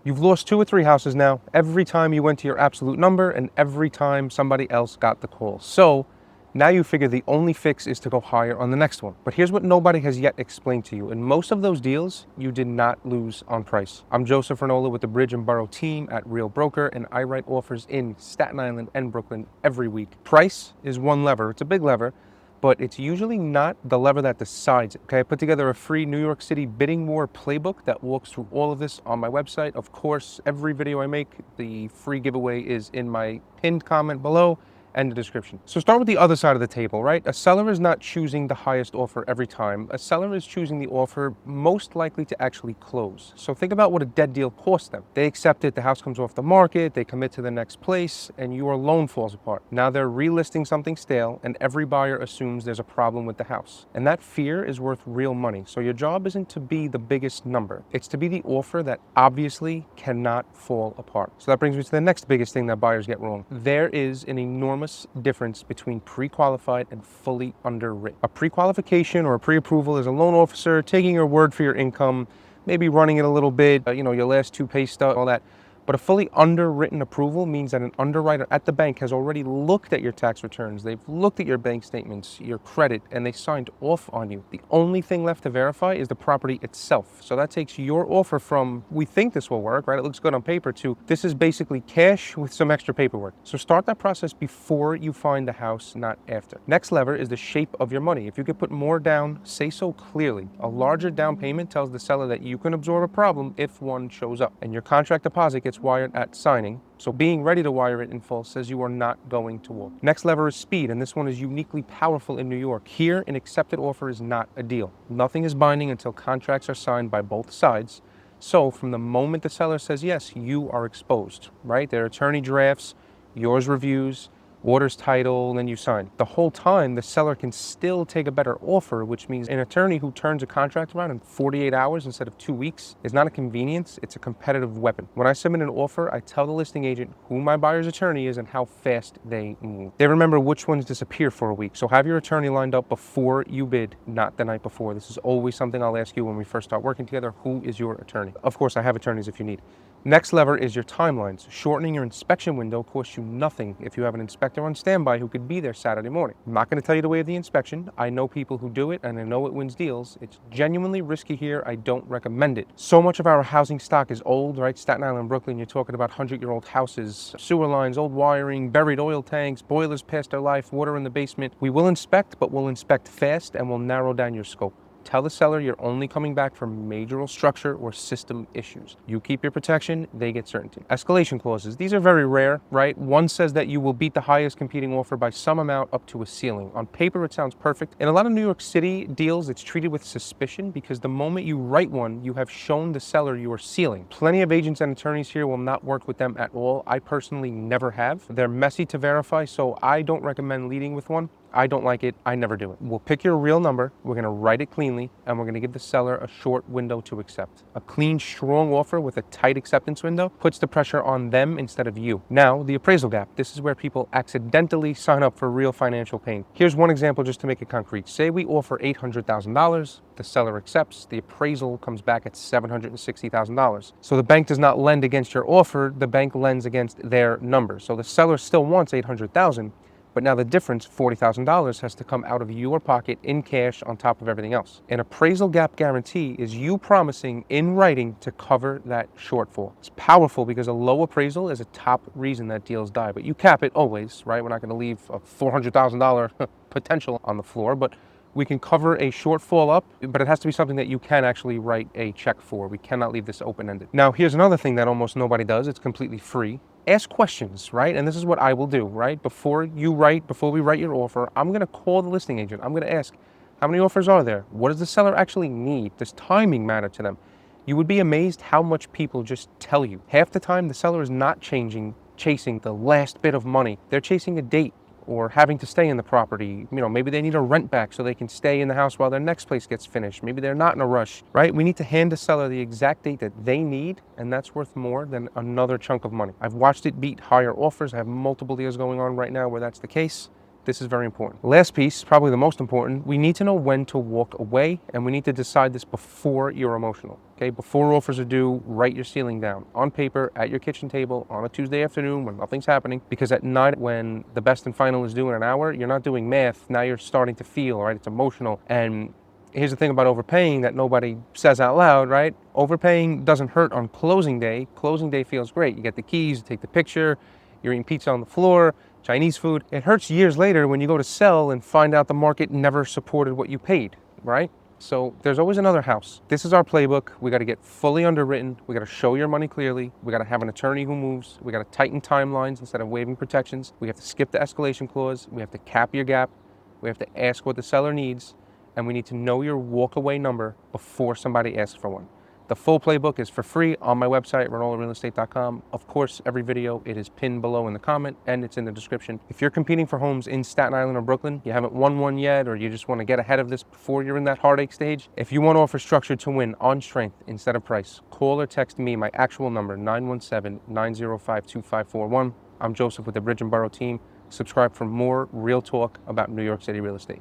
You've lost 2 or 3 houses now, every time you went to your absolute number and every time somebody else got the call. So now you figure the only fix is to go higher on the next one. But here's what nobody has yet explained to you. In most of those deals, you did not lose on price. I'm Joseph Ranola with the Bridge and Boro Team at Real Broker, and I write offers in Staten Island and Brooklyn every week. Price is one lever. It's a big lever, but it's usually not the lever that decides it. Okay, I put together a free New York City bidding war playbook that walks through all of this on my website. Of course, every video I make, the free giveaway is in my pinned comment below and the description. So start with the other side of the table, right? A seller is not choosing the highest offer every time. A seller is choosing the offer most likely to actually close. So think about what a dead deal costs them. They accept it, the house comes off the market, they commit to the next place, and your loan falls apart. Now they're relisting something stale, and every buyer assumes there's a problem with the house. And that fear is worth real money. So your job isn't to be the biggest number. It's to be the offer that obviously cannot fall apart. So that brings me to the next biggest thing that buyers get wrong. There is an enormous difference between pre-qualified and fully underwritten. A pre-qualification or a pre-approval is a loan officer taking your word for your income, maybe running it a little bit, your last 2 pay stub, all that. But a fully underwritten approval means that an underwriter at the bank has already looked at your tax returns, they've looked at your bank statements, your credit, and they signed off on you. The only thing left to verify is the property itself. So that takes your offer from, we think this will work, right? It looks good on paper, to this is basically cash with some extra paperwork. So start that process before you find the house, not after. Next lever is the shape of your money. If you could put more down, say so clearly. A larger down payment tells the seller that you can absorb a problem if one shows up, and your contract deposit gets wired at signing, so being ready to wire it in full says you are not going to walk. Next lever is speed, and this one is uniquely powerful in New York. Here, an accepted offer is not a deal. Nothing is binding until contracts are signed by both sides. So from the moment the seller says yes, you are exposed, right? Their attorney drafts, yours reviews, orders title, and then you sign. The whole time, the seller can still take a better offer, which means an attorney who turns a contract around in 48 hours instead of 2 weeks is not a convenience, it's a competitive weapon. When I submit an offer, I tell the listing agent who my buyer's attorney is and how fast they move. They remember which ones disappear for a week, so have your attorney lined up before you bid, not the night before. This is always something I'll ask you when we first start working together. Who is your attorney? Of course, I have attorneys if you need. Next lever is your timelines. Shortening your inspection window costs you nothing if you have an inspector on standby who could be there Saturday morning. I'm not going to tell you the way of the inspection. I know people who do it, and I know it wins deals. It's genuinely risky here. I don't recommend it. So much of our housing stock is old, right? Staten Island and Brooklyn, you're talking about 100-year-old houses, sewer lines, old wiring, buried oil tanks, boilers past their life, water in the basement. We will inspect, but we'll inspect fast and we'll narrow down your scope. Tell the seller you're only coming back for major structure or system issues. You keep your protection, they get certainty. Escalation clauses, these are very rare, right? One says that you will beat the highest competing offer by some amount up to a ceiling. On paper, it sounds perfect. In a lot of New York City deals, it's treated with suspicion because the moment you write one, you have shown the seller your ceiling. Plenty of agents and attorneys here will not work with them at all. I personally never have. They're messy to verify, so I don't recommend leading with one. I don't like it. I never do it. We'll pick your real number. We're going to write it cleanly, and we're going to give the seller a short window to accept. A clean, strong offer with a tight acceptance window puts the pressure on them instead of you. Now, the appraisal gap. This is where people accidentally sign up for real financial pain. Here's one example just to make it concrete. Say we offer $800,000. The seller accepts. The appraisal comes back at $760,000. So the bank does not lend against your offer. The bank lends against their number. So the seller still wants $800,000. But now the difference, $40,000, has to come out of your pocket in cash on top of everything else. An appraisal gap guarantee is you promising in writing to cover that shortfall. It's powerful because a low appraisal is a top reason that deals die. But you cap it always, right? We're not going to leave a $400,000 potential on the floor, but we can cover a shortfall up, but it has to be something that you can actually write a check for. We cannot leave this open-ended. Now, here's another thing that almost nobody does. It's completely free. Ask questions, right? And this is what I will do, right? Before we write your offer, I'm going to call the listing agent. I'm going to ask, how many offers are there? What does the seller actually need? Does timing matter to them? You would be amazed how much people just tell you. Half the time, the seller is not chasing the last bit of money. They're chasing a date or having to stay in the property. Maybe they need a rent back so they can stay in the house while their next place gets finished. Maybe they're not in a rush, right? We need to hand the seller the exact date that they need, and that's worth more than another chunk of money. I've watched it beat higher offers. I have multiple deals going on right now where that's the case. This is very important. Last piece, probably the most important, we need to know when to walk away, and we need to decide this before you're emotional. Okay, before offers are due, write your ceiling down on paper at your kitchen table on a Tuesday afternoon when nothing's happening, because at night when the best and final is due in an hour, you're not doing math. Now you're starting to feel, right? It's emotional. And here's the thing about overpaying that nobody says out loud, right? Overpaying doesn't hurt on closing day. Closing day feels great. You get the keys, you take the picture, you're eating pizza on the floor, Chinese food. It hurts years later when you go to sell and find out the market never supported what you paid, right? So there's always another house. This is our playbook. We got to get fully underwritten. We got to show your money clearly. We got to have an attorney who moves. We got to tighten timelines instead of waiving protections. We have to skip the escalation clause. We have to cap your gap. We have to ask what the seller needs. And we need to know your walkaway number before somebody asks for one. The full playbook is for free on my website, ranolarealestate.com. Of course, every video, it is pinned below in the comment and it's in the description. If you're competing for homes in Staten Island or Brooklyn, you haven't won one yet, or you just want to get ahead of this before you're in that heartache stage, if you want to offer structure to win on strength instead of price, call or text me my actual number, 917-905-2541. I'm Joseph with the Bridge and Boro Team. Subscribe for more real talk about New York City real estate.